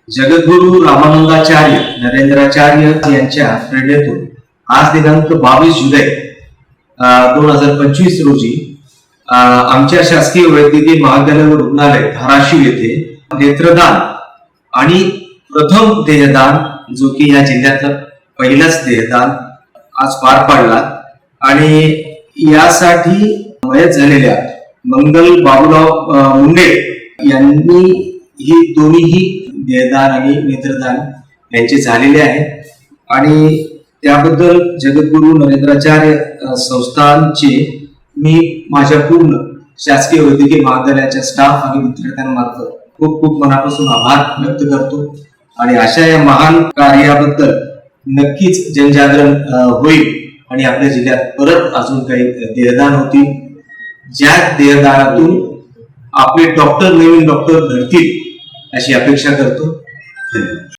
जगद्गुरु रामानंदाचार्य नरेंद्राचार्य यांच्या प्रेरणेतून आज दिनांक 22 जुलै 2025 रोजी आमच्या शासकीय वैद्यकीय महाविद्यालय व रुग्णालय धाराशिव येथे नेत्रदान आणि प्रथम देहदान जो की या जिल्ह्यातला पहिलाच देहदान आज पार पाडला आणि यासाठी मयत झालेल्या मंगल बाबूराव मुंडे यांनी ही दोन्हीही देहदान आणि नेत्रदान यांचे झालेले आहे आणि त्याबद्दल जगद्गुरु नरेंद्राचार्य संस्थानचे मी माझ्या पूर्ण शासकीय वैद्यकीय महाविद्यालयाच्या स्टाफ आणि विद्यार्थ्यांमार्फत खूप खूप मनापासून आभार व्यक्त करतो आणि अशा या महान कार्याबद्दल नक्कीच जनजागरण होईल आणि आपल्या जिल्ह्यात परत अजून काही देहदान होतील, ज्या देहदानातून आपले डॉक्टर नवीन डॉक्टर घडतील अशी अपेक्षा करतो. धन्यवाद.